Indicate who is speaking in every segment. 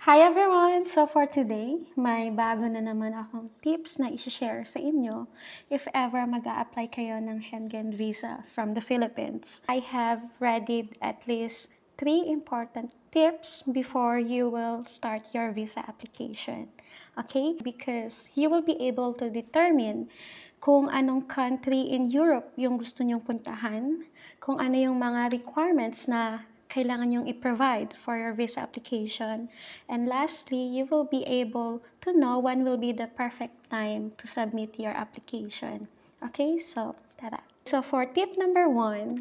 Speaker 1: Hi everyone! So for today, may bago na naman akong tips na i-share sa inyo if ever mag-a-apply kayo ng Schengen visa from the Philippines. I have readied at least 3 important tips before you will start your visa application. Okay? Because you will be able to determine kung anong country in Europe yung gusto nyong puntahan, kung ano yung mga requirements na kailangan yung i-provide for your visa application. And lastly, you will be able to know when will be the perfect time to submit your application. Okay, so tara. So for tip number 1,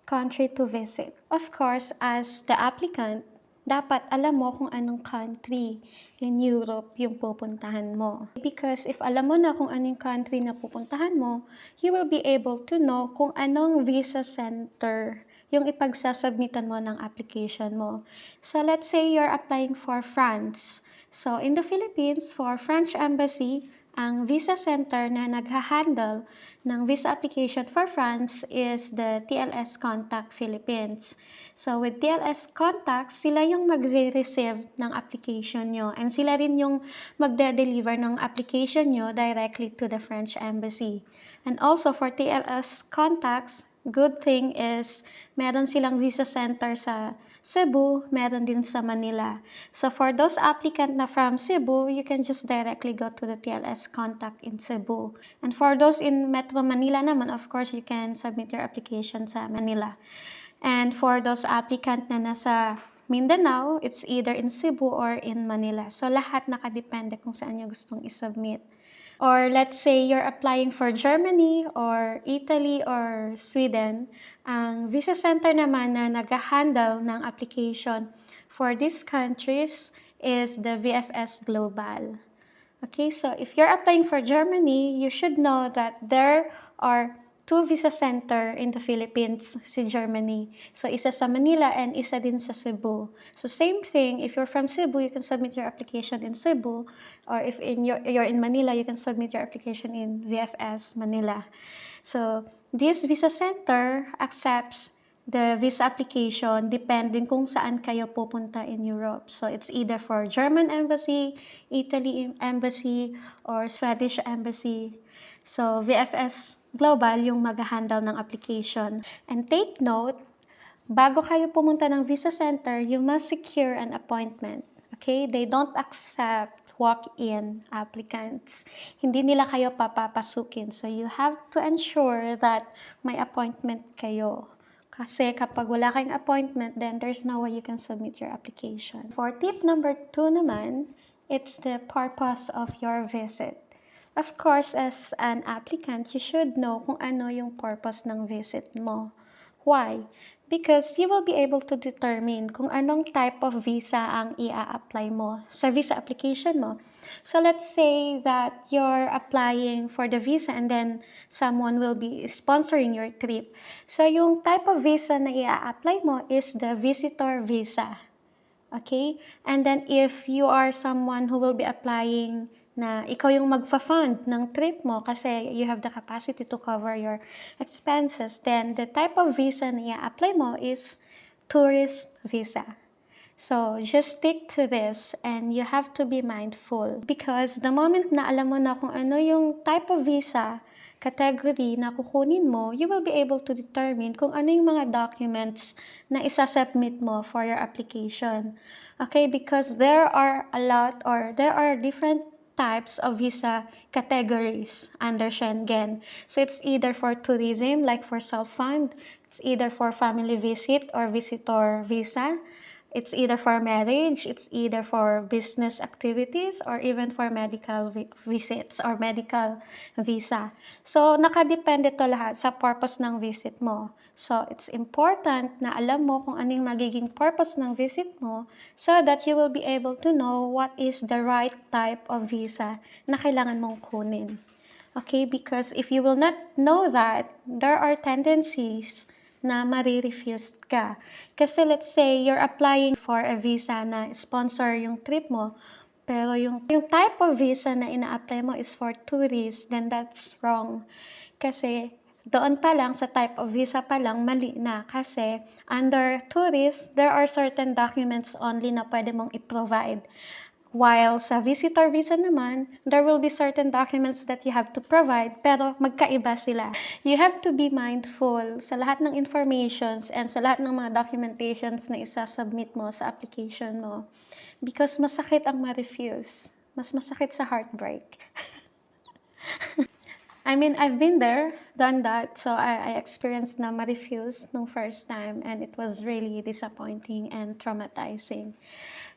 Speaker 1: country to visit. Of course, as the applicant, dapat alam mo kung anong country in Europe yung pupuntahan mo. Because if alam mo na kung anong country na pupuntahan mo, you will be able to know kung anong visa center yung ipagsasubmitan mo ng application mo. So let's say you're applying for France. So in the Philippines, for French Embassy, ang visa center na nagha-handle ng visa application for France is the TLS Contact Philippines. So with TLS Contact, sila yung magre-receive ng application nyo and sila rin yung magde-deliver ng application nyo directly to the French Embassy. And also for TLS Contacts, good thing is meron silang visa center sa Cebu, meron din sa Manila. So for those applicant na from Cebu, you can just directly go to the TLS contact in Cebu. And for those in Metro Manila naman, of course, you can submit your application sa Manila. And for those applicant na nasa Mindanao, it's either in Cebu or in Manila. So lahat nakadepende kung saan nyo gustong isubmit. Or let's say you're applying for Germany or Italy or Sweden, ang visa center naman na nag-handle ng application for these countries is the VFS Global. Okay, so if you're applying for Germany, you should know that there are 2 visa center in the Philippines, si Germany. So, isa sa Manila and isa din sa Cebu. So, same thing, if you're from Cebu, you can submit your application in Cebu. Or if you're in Manila, you can submit your application in VFS Manila. So, this visa center accepts the visa application depending kung saan kayo pupunta in Europe. So, it's either for German Embassy, Italy Embassy, or Swedish Embassy. So, VFS Global yung mag-handle ng application. And take note, bago kayo pumunta ng visa center, you must secure an appointment. Okay? They don't accept walk-in applicants. Hindi nila kayo papapasukin. So, you have to ensure that may appointment kayo. Kasi kapag wala kayong appointment, then there's no way you can submit your application. For tip number 2 naman, it's the purpose of your visit. Of course, as an applicant, you should know kung ano yung purpose ng visit mo. Why? Because you will be able to determine kung anong type of visa ang i-apply mo sa visa application mo. So let's say that you're applying for the visa and then someone will be sponsoring your trip. So yung type of visa na i-apply mo is the visitor visa. Okay? And then if you are someone who will be applying na ikaw yung magfa-fund ng trip mo kasi you have the capacity to cover your expenses, then the type of visa na i-apply mo is tourist visa. So, just stick to this and you have to be mindful because the moment na alam mo na kung ano yung type of visa category na kukunin mo, you will be able to determine kung ano yung mga documents na isasubmit mo for your application. Okay, because there are a lot or there are different types of visa categories under Schengen. So it's either for tourism, like for self-fund, it's either for family visit or visitor visa, it's either for marriage, it's either for business activities, or even for medical visits or medical visa. So, nakadepende to lahat sa purpose ng visit mo. So, it's important na alam mo kung anong magiging purpose ng visit mo so that you will be able to know what is the right type of visa na kailangan mong kunin. Okay, because if you will not know that, there are tendencies na marirefuse ka. Kasi let's say you're applying for a visa na sponsor yung trip mo, pero yung type of visa na ina-apply mo is for tourists, then that's wrong. Kasi Doon pa lang, sa type of visa pa lang, mali na. Kasi under tourist, there are certain documents only na pwede mong i-provide. While sa visitor visa naman, there will be certain documents that you have to provide, pero magkaiba sila. You have to be mindful sa lahat ng informations and sa lahat ng mga documentations na isa-submit mo sa application mo. Because masakit ang ma-refuse. Mas masakit sa heartbreak. I mean, I've been there, done that, so I experienced na ma-refuse nung first time, and it was really disappointing and traumatizing.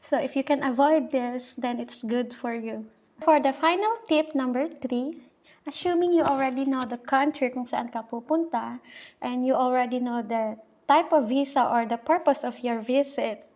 Speaker 1: So if you can avoid this, then it's good for you. For the final tip number 3, assuming you already know the country kung saan ka pupunta, and you already know the type of visa or the purpose of your visit,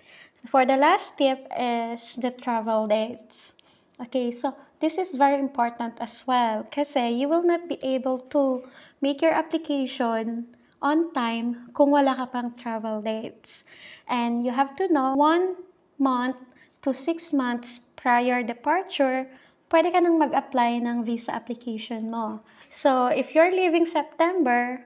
Speaker 1: for the last tip is the travel dates. Okay, so this is very important as well kasi you will not be able to make your application on time kung wala ka pang travel dates. And you have to know 1 month to 6 months prior departure, pwede ka nang mag-apply ng visa application mo. So if you're leaving September,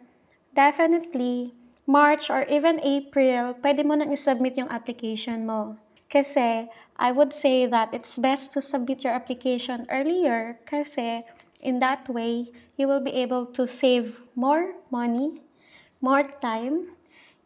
Speaker 1: definitely March or even April, pwede mo nang i-submit yung application mo. Kasi I would say that it's best to submit your application earlier kasi in that way, you will be able to save more money, more time,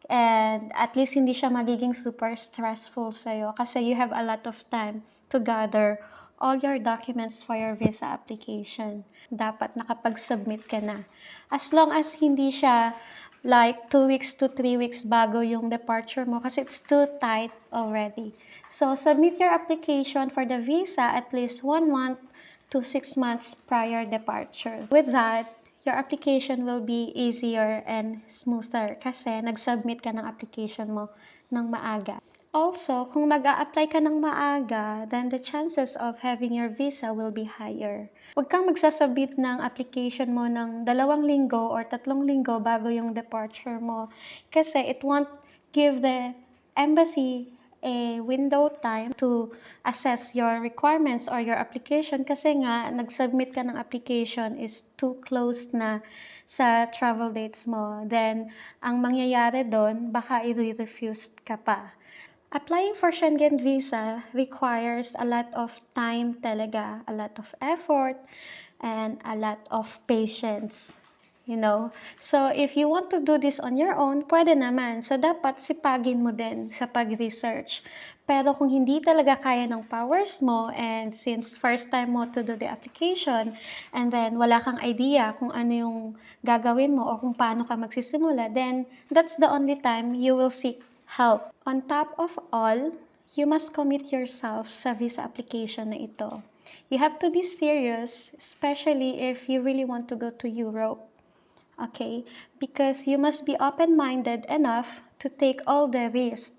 Speaker 1: and at least hindi siya magiging super stressful sa'yo kasi you have a lot of time to gather all your documents for your visa application. Dapat nakapag-submit ka na. As long as hindi siya like 2 weeks to 3 weeks bago yung departure mo kasi it's too tight already. So, submit your application for the visa at least 1 month to 6 months prior departure. With that, your application will be easier and smoother kasi nag-submit ka ng application mo ng maaga. Also, kung mag-a-apply ka ng maaga, then the chances of having your visa will be higher. Huwag kang magsasubmit ng application mo ng 2 linggo or 3 linggo bago yung departure mo kasi it won't give the embassy a window time to assess your requirements or your application kasi nga nag-submit ka ng application is too close na sa travel dates mo. Then, ang mangyayari doon, baka i-refuse ka pa. Applying for Schengen visa requires a lot of time talaga, a lot of effort, and a lot of patience. You know? So, if you want to do this on your own, pwede naman. So, dapat sipagin mo din sa pag-research. Pero kung hindi talaga kaya ng powers mo, and since first time mo to do the application, and then wala kang idea kung ano yung gagawin mo o kung paano ka magsisimula, then that's the only time you will seek help. On top of all, you must commit yourself sa visa application na ito. You have to be serious, especially if you really want to go to Europe. Okay? Because you must be open-minded enough to take all the risk.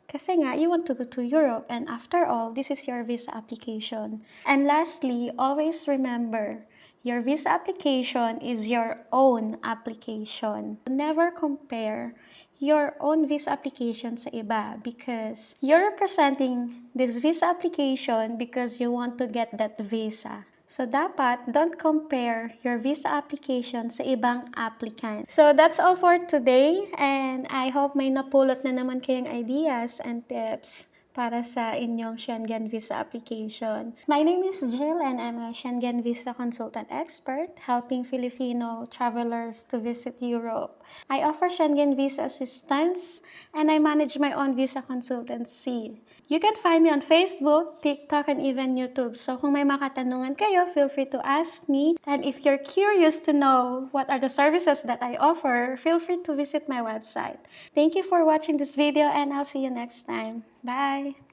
Speaker 1: Kasi nga, you want to go to Europe and after all, this is your visa application. And lastly, always remember, your visa application is your own application. Never compare your own visa application sa iba because you're representing this visa application because you want to get that visa. So, dapat don't compare your visa application sa ibang applicant. So, that's all for today and I hope may napulot na naman kayong ideas and tips para sa inyong Schengen visa application. My name is Jill and I'm a Schengen visa consultant expert helping Filipino travelers to visit Europe. I offer Schengen visa assistance and I manage my own visa consultancy. You can find me on Facebook, TikTok, and even YouTube. So kung may makatanungan kayo, feel free to ask me. And if you're curious to know what are the services that I offer, feel free to visit my website. Thank you for watching this video and I'll see you next time. Bye!